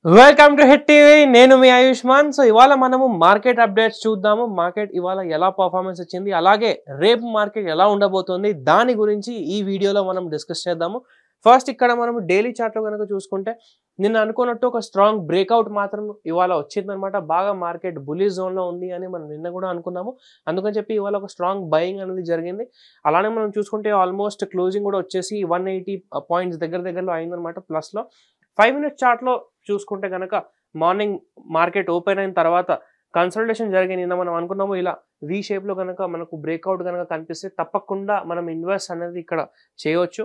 Welcome to hit TV. నేను మీ Ayushman. So ఇవాళ మనము మార్కెట్ అప్డేట్స్ చూద్దాము. మార్కెట్ ఇవాళ ఎలా పర్ఫార్మెన్స్ వచ్చింది, అలాగే రేపు మార్కెట్ ఎలా ఉండబోతుంది, దాని గురించి ఈ వీడియోలో మనం డిస్కస్ చేద్దాము. ఫస్ట్ ఇక్కడ మనం డైలీ చార్ట్లో కనుక చూసుకుంటే నిన్న అనుకున్నట్టు ఒక స్ట్రాంగ్ బ్రేక్అవుట్ మాత్రం ఇవాళ వచ్చిందనమాట. బాగా మార్కెట్ బులిష్ జోన్లో ఉంది అని మనం నిన్న కూడా అనుకున్నాము. అందుకని చెప్పి ఇవాళ ఒక స్ట్రాంగ్ బయింగ్ అనేది జరిగింది. అలానే మనం చూసుకుంటే ఆల్మోస్ట్ క్లోజింగ్ కూడా వచ్చేసి 180 పాయింట్స్ దగ్గరలో అయిందనమాట ప్లస్లో. 5 minute చార్ట్లో చూసుకుంటే కనుక మార్నింగ్ మార్కెట్ ఓపెన్ అయిన తర్వాత కన్సల్టేషన్ జరిగి నిన్న మనం అనుకున్నాము ఇలా వి షేప్లో కనుక మనకు బ్రేక్అవుట్ కనుక కనిపిస్తే తప్పకుండా మనం ఇన్వెస్ట్ అనేది ఇక్కడ చేయవచ్చు.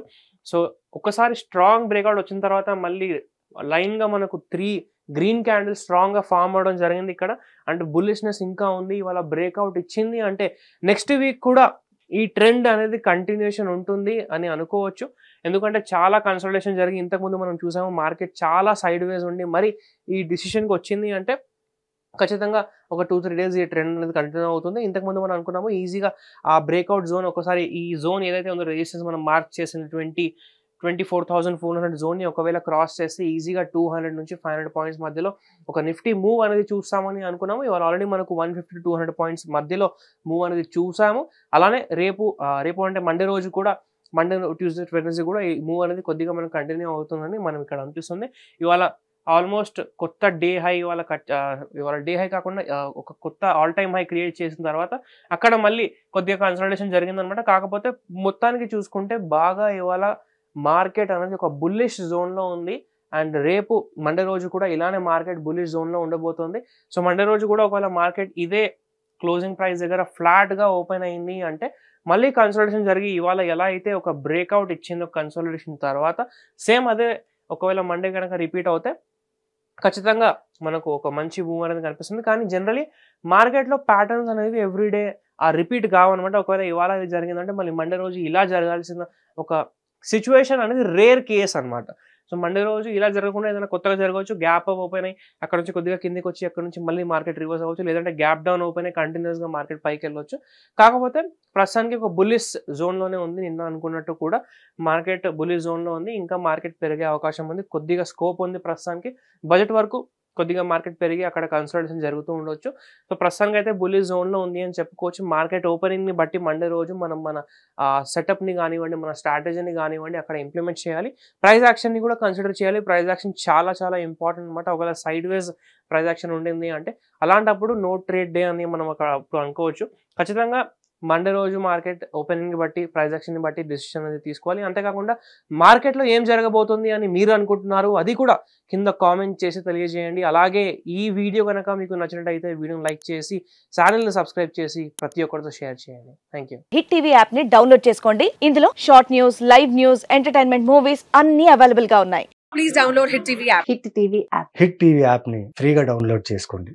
సో ఒకసారి స్ట్రాంగ్ బ్రేక్అవుట్ వచ్చిన తర్వాత మళ్ళీ లైన్గా మనకు 3 గ్రీన్ క్యాండిల్స్ స్ట్రాంగ్గా ఫామ్ అవడం జరిగింది ఇక్కడ. అంటే బుల్లిష్నెస్ ఇంకా ఉంది. ఇవాళ బ్రేక్అవుట్ ఇచ్చింది అంటే నెక్స్ట్ వీక్ కూడా ఈ ట్రెండ్ అనేది కంటిన్యూషన్ ఉంటుంది అని అనుకోవచ్చు. ఎందుకంటే చాలా కన్సల్టేషన్ జరిగి ఇంతకుముందు మనం చూసాము మార్కెట్ చాలా సైడ్ వేస్ ఉండి మరి ఈ డిసిషన్కి వచ్చింది అంటే ఖచ్చితంగా ఒక 2-3 days ఈ ట్రెండ్ అనేది కంటిన్యూ అవుతుంది. ఇంతకుముందు మనం అనుకున్నాము ఈజీగా ఆ బ్రేక్అవుట్ జోన్ ఒకసారి ఈ జోన్ ఏదైతే ఉందో రెసిస్టెన్స్ మనం మార్క్ చేసిన 24,400 జోన్ని ఒకవేళ క్రాస్ చేస్తే ఈజీగా 200 నుంచి 500 పాయింట్స్ మధ్యలో ఒక నిఫ్టీ మూవ్ అనేది చూస్తామని అనుకున్నాము. ఇవాళ ఆల్రెడీ మనకు 150-200 పాయింట్స్ మధ్యలో మూవ్ అనేది చూసాము. అలానే రేపు అంటే మండే రోజు కూడా మండే ట్యూస్డే వెడ్నెస్డే కూడా ఈ మూవ్ అనేది కొద్దిగా మనకు కంటిన్యూ అవుతుందని మనం ఇక్కడ అనిపిస్తుంది. ఇవాళ ఆల్మోస్ట్ కొత్త డే హై ఇవాళ డే హై కాకుండా ఒక కొత్త ఆల్ టైమ్ హై క్రియేట్ చేసిన తర్వాత అక్కడ మళ్ళీ కొద్దిగా కన్సల్టేషన్ జరిగిందనమాట. కాకపోతే మొత్తానికి చూసుకుంటే బాగా ఇవాళ మార్కెట్ అనేది ఒక బుల్లిష్ జోన్లో ఉంది. అండ్ రేపు మండే రోజు కూడా ఇలానే మార్కెట్ బుల్లిష్ జోన్లో ఉండబోతుంది. సో మండే రోజు కూడా ఒకవేళ మార్కెట్ ఇదే క్లోజింగ్ ప్రైస్ దగ్గర ఫ్లాట్గా ఓపెన్ అయింది అంటే మళ్ళీ కన్సల్టేషన్ జరిగి ఇవాళ ఎలా అయితే ఒక బ్రేక్అవుట్ ఇచ్చిందో కన్సల్టేషన్ తర్వాత సేమ్ అదే ఒకవేళ మండే కనుక రిపీట్ అవుతే ఖచ్చితంగా మనకు ఒక మంచి మూవ్ అనేది కనిపిస్తుంది. కానీ జనరలీ మార్కెట్లో ప్యాటర్న్స్ అనేవి ఎవ్రీడే రిపీట్ కావన్నమాట. ఒకవేళ ఇవాళ ఇది జరిగిందంటే మళ్ళీ మండే రోజు ఇలా జరగాల్సిన ఒక సిచ్యువేషన్ అనేది రేర్ కేస్ అనమాట. సో మండే రోజు ఇలా జరగకుండా ఏదైనా కొత్తగా జరగవచ్చు. గ్యాప్ అప్ ఓపెన్ అయ్యి అక్కడ నుంచి కొద్దిగా కిందికి వచ్చి అక్కడ నుంచి మళ్ళీ మార్కెట్ రివర్స్ అవ్వచ్చు. లేదంటే గ్యాప్ డౌన్ ఓపెన్ అయ్యి కంటిన్యూస్గా మార్కెట్ పైకి వెళ్ళవచ్చు. కాకపోతే ప్రస్తుతానికి ఒక బుల్లిష్ జోన్లోనే ఉంది. నిన్న అనుకున్నట్టు కూడా మార్కెట్ బుల్లిష్ జోన్లో ఉంది. ఇంకా మార్కెట్ పెరిగే అవకాశం ఉంది. కొద్దిగా స్కోప్ ఉంది ప్రస్తుతానికి. బడ్జెట్ వరకు కొద్దిగా మార్కెట్ పెరిగి అక్కడ కన్సల్టేషన్ జరుగుతూ ఉండొచ్చు. సో ప్రస్తుతానికి అయితే బుల్లిష్ జోన్లో ఉంది అని చెప్పుకోవచ్చు. మార్కెట్ ఓపెనింగ్ని బట్టి మండే రోజు మనం మన సెటప్ని కానివ్వండి, మన స్ట్రాటజీని కానివ్వండి అక్కడ ఇంప్లిమెంట్ చేయాలి. ప్రైస్ యాక్షన్ని కూడా కన్సిడర్ చేయాలి. ప్రైస్ యాక్షన్ చాలా ఇంపార్టెంట్ అనమాట. ఒకవేళ సైడ్ వేస్ ప్రైస్ యాక్షన్ ఉండింది అంటే అలాంటప్పుడు నో ట్రేడ్ డే అని మనం అక్కడ అనుకోవచ్చు. ఖచ్చితంగా మండే రోజు మార్కెట్ ఓపెనింగ్ని బట్టి ప్రైస్ యాక్షన్ని బట్టి డెసిషన్ అనేది తీసుకోవాలి. అంతేకాకుండా మార్కెట్లో ఏం జరగబోతుంది అని మీరు అనుకుంటున్నారు అది కూడా కింద కామెంట్ చేసి తెలియజేయండి. అలాగే ఈ వీడియో కనుక మీకు నచ్చినట్టయితే వీడియోని లైక్ చేసి ఛానల్ని సబ్స్క్రైబ్ చేసి ప్రతి ఒక్కరితో షేర్ చేయండి. Thank you. Hit TV app ని డౌన్లోడ్ చేసుకోండి. ఇందులో short news, live news, entertainment movies అన్ని అవైలబుల్ గా ఉన్నాయి. Please download Hit TV app. Hit TV app hit TV యాప్ని ఫ్రీగా డౌన్లోడ్ చేసుకోండి.